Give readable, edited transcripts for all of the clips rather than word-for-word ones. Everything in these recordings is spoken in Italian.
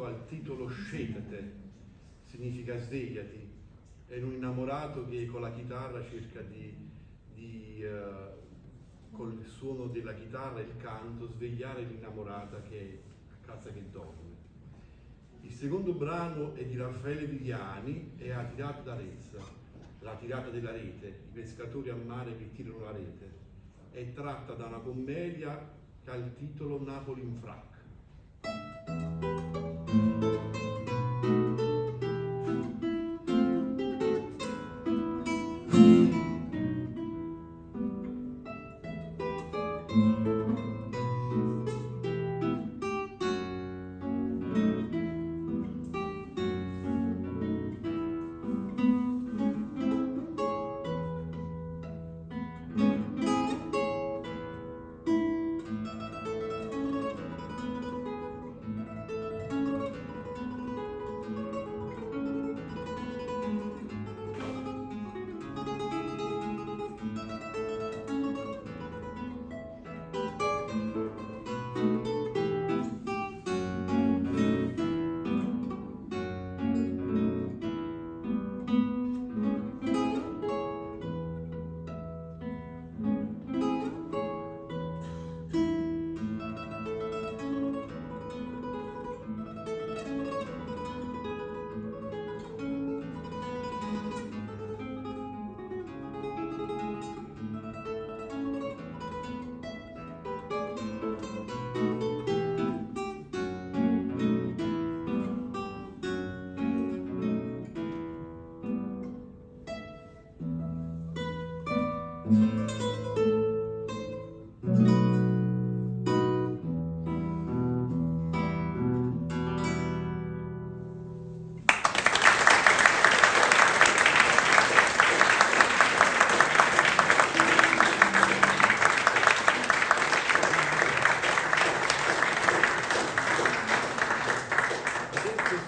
Al titolo Scetete, significa svegliati. È un innamorato che con la chitarra cerca col suono della chitarra e il canto svegliare l'innamorata che è a casa che dorme. Il secondo brano è di Raffaele Vigliani, è A tirata d'Arezza, la tirata della rete, i pescatori a mare che tirano la rete. È tratta da una commedia che ha il titolo Napoli in frac.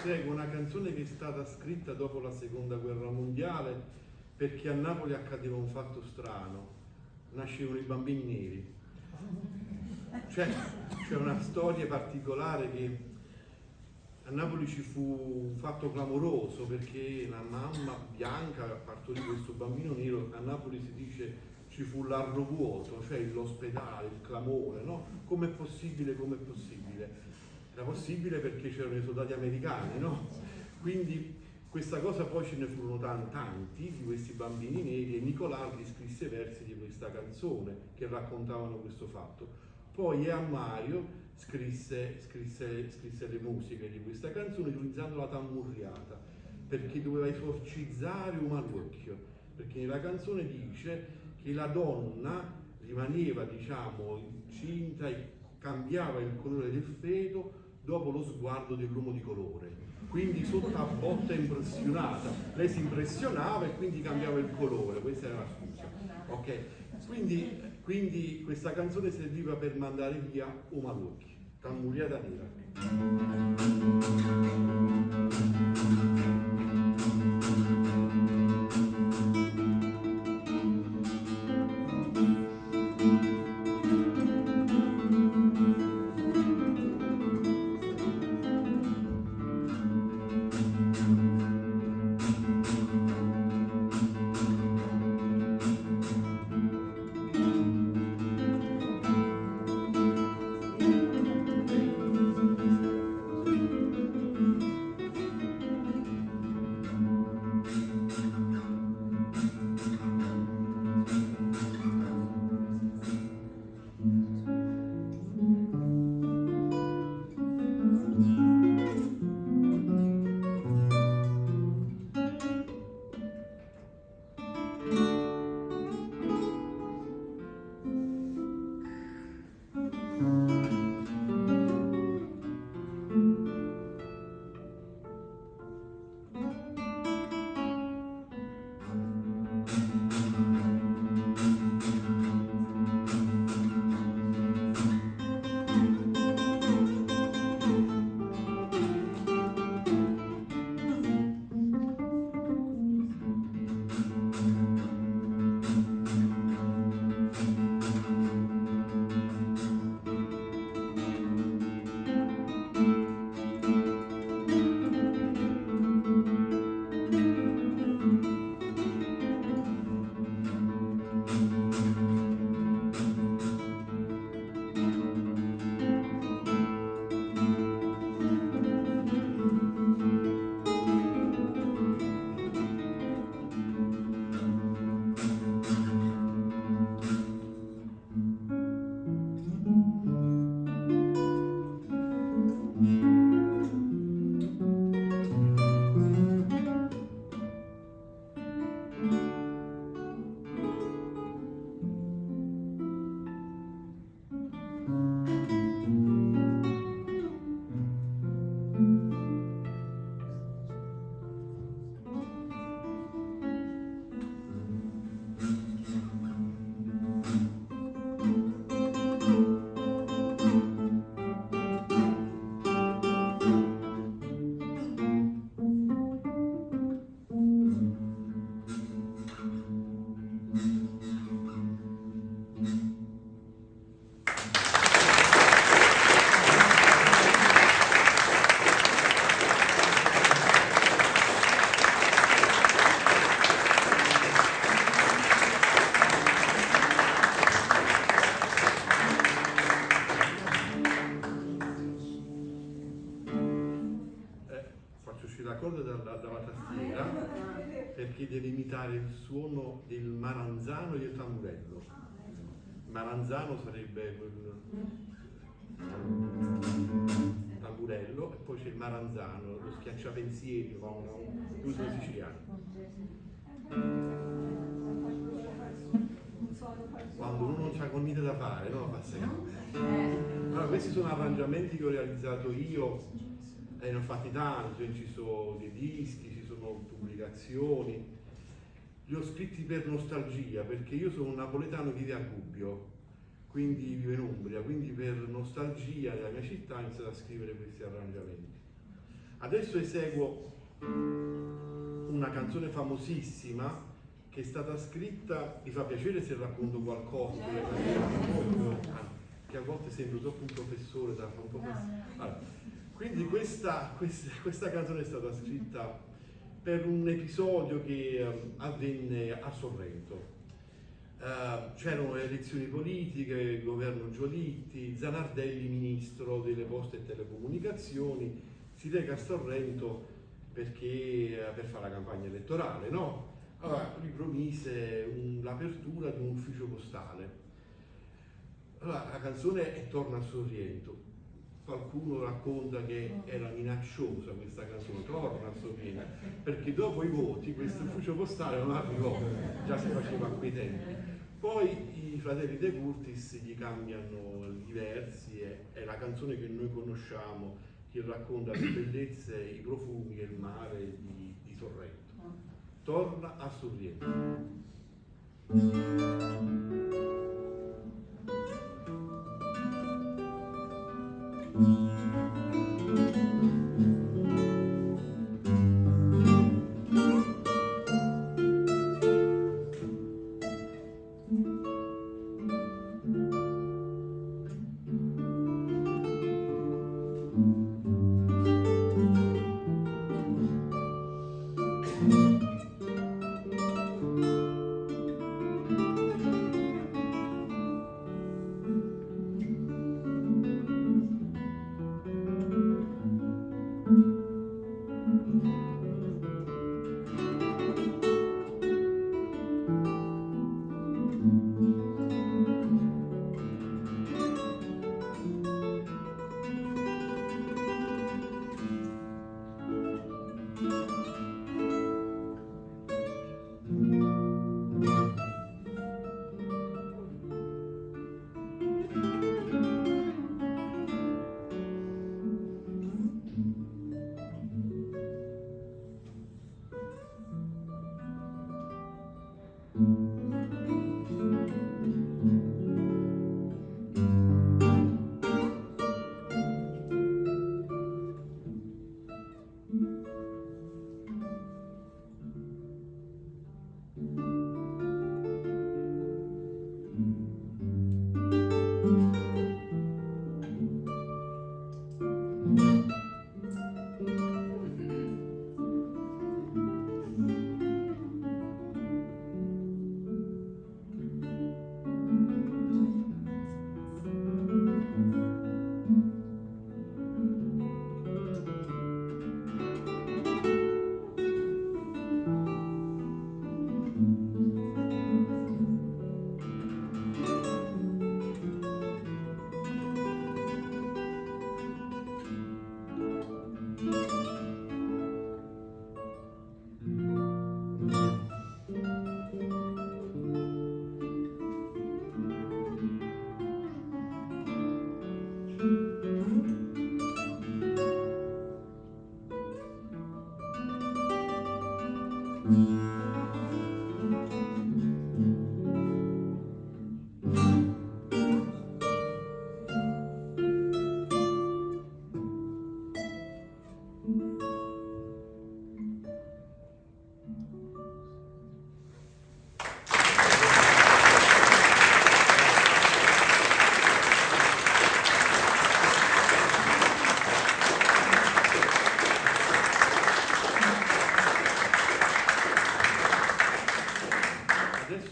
segue una canzone che è stata scritta dopo la seconda guerra mondiale, perché a Napoli accadeva un fatto strano, nascevano i bambini neri. C'è una storia particolare che a Napoli ci fu un fatto clamoroso, perché la mamma bianca partorì questo bambino nero. A Napoli si dice ci fu l'arro vuoto, cioè l'ospedale, il clamore, no? Com'è possibile, com'è possibile? Era possibile perché c'erano i soldati americani, no? Quindi questa cosa, poi ce ne furono tanti di questi bambini neri, e Nicolardi scrisse versi di questa canzone che raccontavano questo fatto. Poi Mario scrisse le musiche di questa canzone utilizzando la tammurriata, perché doveva esorcizzare un malocchio, perché nella canzone dice che la donna rimaneva, diciamo, incinta e cambiava il colore del feto dopo lo sguardo dell'uomo di colore. Quindi sotto a botta impressionata, lei si impressionava e quindi cambiava il colore, questa era la scusa. Ok? Quindi questa canzone serviva per mandare via un malocchio, tammurriata nera. L'accordo dalla tastiera, perché deve imitare il suono del maranzano e del tamburello. Il maranzano sarebbe quel tamburello, e poi c'è il maranzano, lo schiacciapensieri, l'uso siciliano. Quando uno non c'ha niente da fare, no? Fa sempre. Allora, questi sono arrangiamenti che ho realizzato io. Ne ho fatti tanti, ho inciso dei dischi, ci sono pubblicazioni. Li ho scritti per nostalgia, perché io sono un napoletano che vive a Gubbio, quindi vivo in Umbria, quindi per nostalgia della mia città ho iniziato a scrivere questi arrangiamenti. Adesso eseguo una canzone famosissima che è stata scritta, mi fa piacere se racconto qualcosa, che a volte sembro troppo un professore, da un allora, quindi questa canzone è stata scritta per un episodio che avvenne a Sorrento. C'erano le elezioni politiche, il governo Giolitti, Zanardelli, ministro delle poste e telecomunicazioni, si reca a Sorrento per fare la campagna elettorale, no? Allora lui promise l'apertura di un ufficio postale. Allora la canzone è Torna a Sorrento. Qualcuno racconta che era minacciosa questa canzone, Torna a Sorrento, perché dopo i voti questo ufficio postale non arrivò, già si faceva a quei tempi. Poi i fratelli De Curtis gli cambiano i versi e è la canzone che noi conosciamo, che racconta le bellezze, i profumi e il mare di Sorrento. Torna a Sorrento.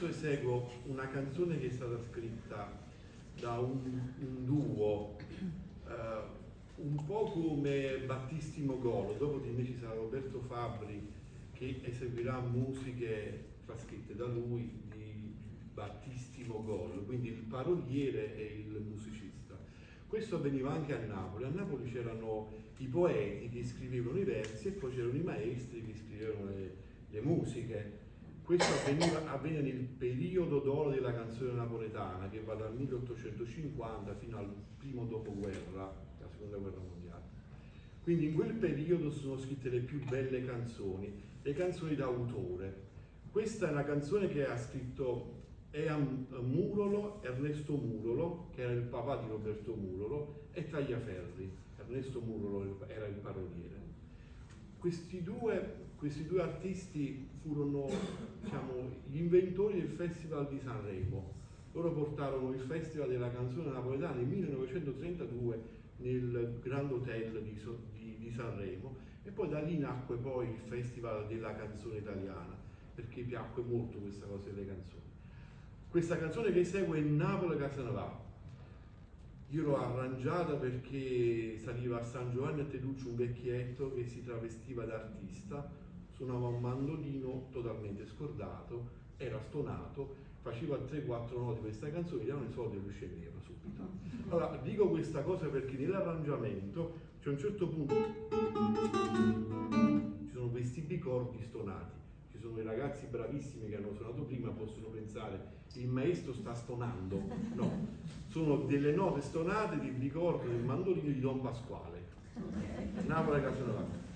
Eseguo una canzone che è stata scritta da un duo, un po' come Battisti Mogolo. Dopo di me ci sarà Roberto Fabbri che eseguirà musiche trascritte da lui di Battisti Mogolo, quindi il paroliere e il musicista. Questo avveniva anche a Napoli. A Napoli c'erano i poeti che scrivevano i versi e poi c'erano i maestri che scrivevano le musiche. Questo avvenne nel periodo d'oro della canzone napoletana, che va dal 1850 fino al primo dopoguerra, la seconda guerra mondiale. Quindi in quel periodo sono scritte le più belle canzoni, le canzoni d'autore. Questa è una canzone che ha scritto Murolo, Ernesto Murolo, che era il papà di Roberto Murolo, e Tagliaferri. Ernesto Murolo era il paroliere. questi due artisti furono, diciamo, gli inventori del Festival di Sanremo. Loro portarono il Festival della canzone napoletana nel 1932 nel Grand Hotel di Sanremo, e poi da lì nacque poi il Festival della canzone italiana, perché piacque molto questa cosa delle canzoni. Questa canzone che segue è Napoli Casanova. Io l'ho arrangiata perché saliva a San Giovanni a Teduccio un vecchietto che si travestiva da artista, suonava un mandolino totalmente scordato, era stonato, faceva 3-4 note questa canzone, gli davano i soldi e lui scendeva subito. Allora, dico questa cosa perché nell'arrangiamento c'è un certo punto, ci sono questi bicordi stonati, ci sono i ragazzi bravissimi che hanno suonato prima, possono pensare il maestro sta stonando, no, sono delle note stonate di bicordo del mandolino di Don Pasquale. Napoli Casanova.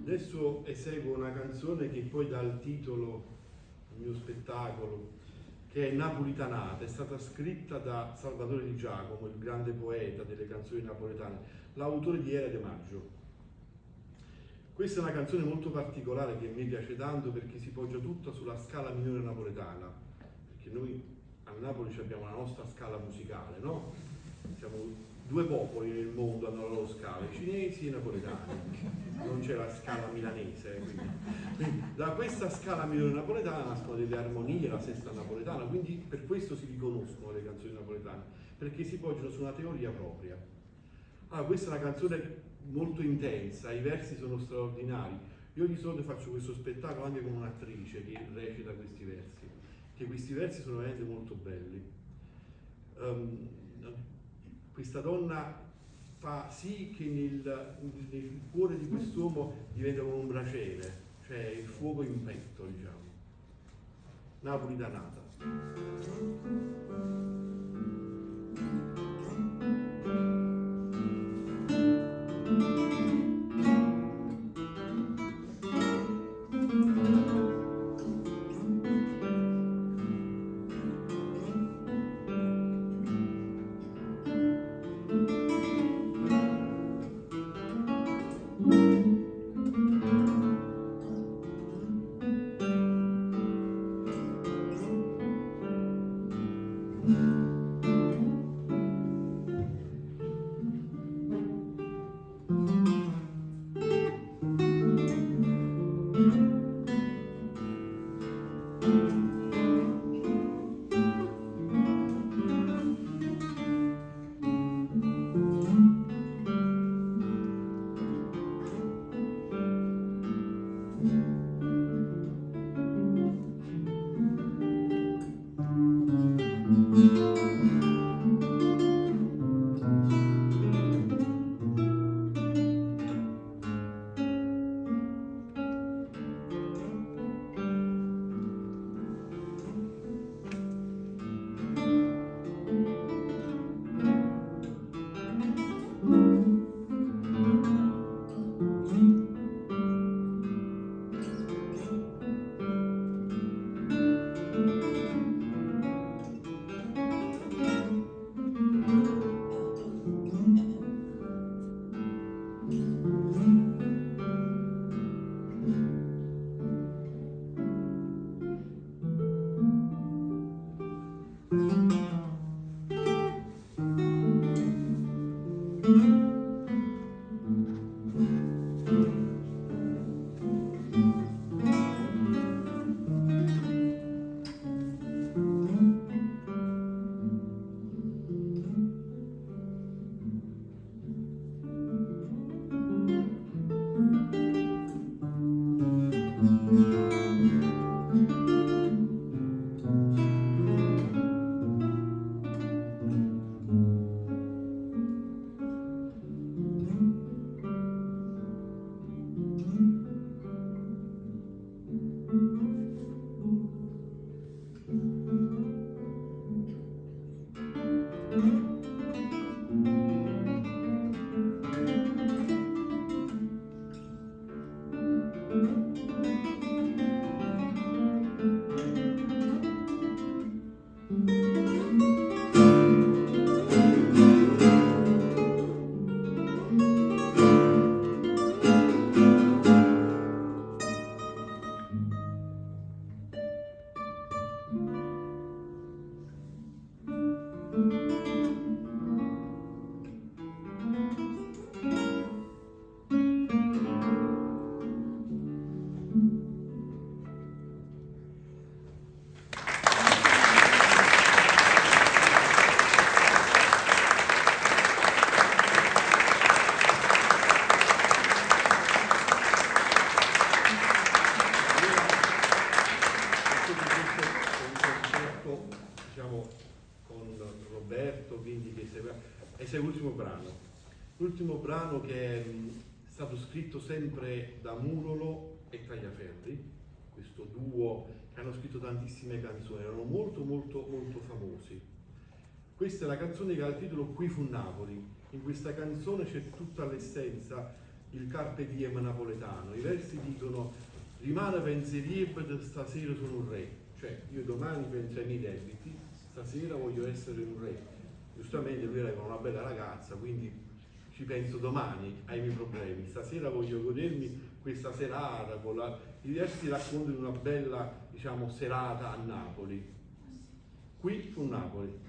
Adesso eseguo una canzone che poi dà il titolo al mio spettacolo, che è Napolitanata. È stata scritta da Salvatore Di Giacomo, il grande poeta delle canzoni napoletane, l'autore di Era de Maggio. Questa è una canzone molto particolare che mi piace tanto perché si poggia tutta sulla scala minore napoletana, perché noi a Napoli abbiamo la nostra scala musicale, no? Siamo due popoli nel mondo, hanno la loro scala, i cinesi e i napoletani, non c'è la scala milanese. Quindi da questa scala minore napoletana nascono delle armonie, la sesta napoletana, quindi per questo si riconoscono le canzoni napoletane, perché si poggiano su una teoria propria. Allora, questa è una canzone molto intensa, i versi sono straordinari. Io di solito faccio questo spettacolo anche con un'attrice che recita questi versi, che questi versi sono veramente molto belli. Questa donna fa sì che nel cuore di quest'uomo diventa come un braciere, cioè il fuoco in petto, diciamo. Napolitanata. L'ultimo brano che è stato scritto sempre da Murolo e Tagliaferri, questo duo che hanno scritto tantissime canzoni, erano molto famosi. Questa è la canzone che ha il titolo Qui fu Napoli. In questa canzone c'è tutta l'essenza, il carpe diem napoletano. I versi dicono: rimane pensieriebbe, stasera sono un re. Cioè, io domani penso ai miei debiti, stasera voglio essere un re. Giustamente lui era con una bella ragazza, quindi ci penso domani ai miei problemi. Stasera voglio godermi questa serata con i versi raccontano una bella, diciamo, serata a Napoli. Qui fu Napoli.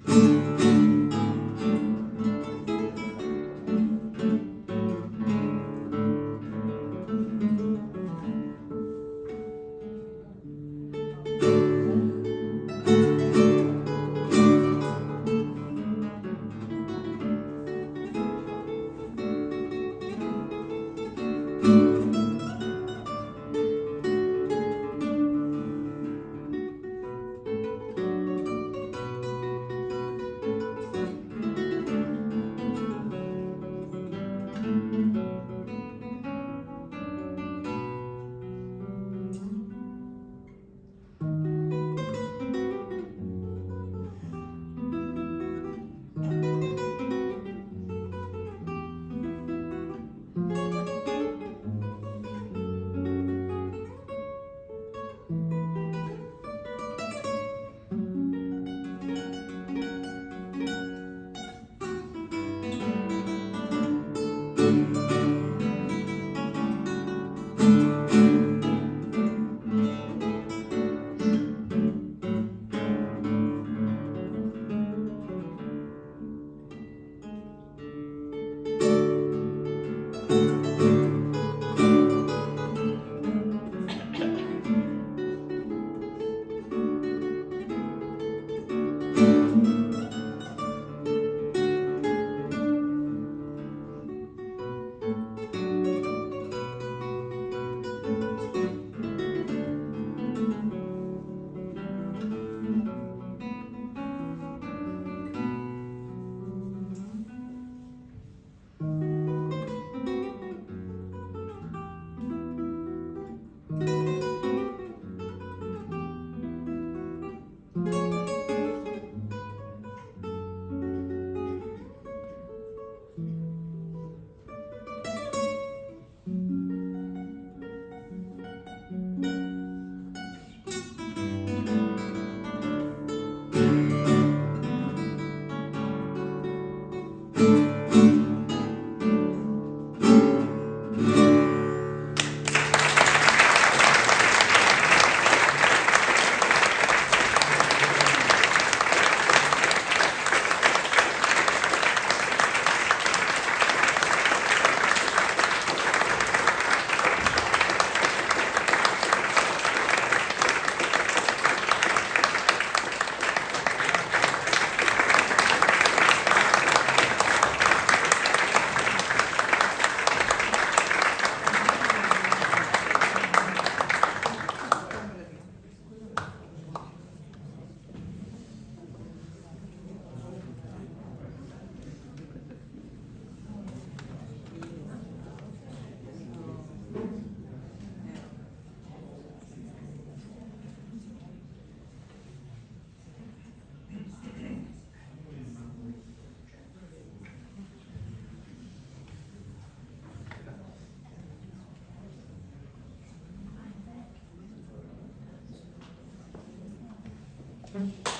Grazie.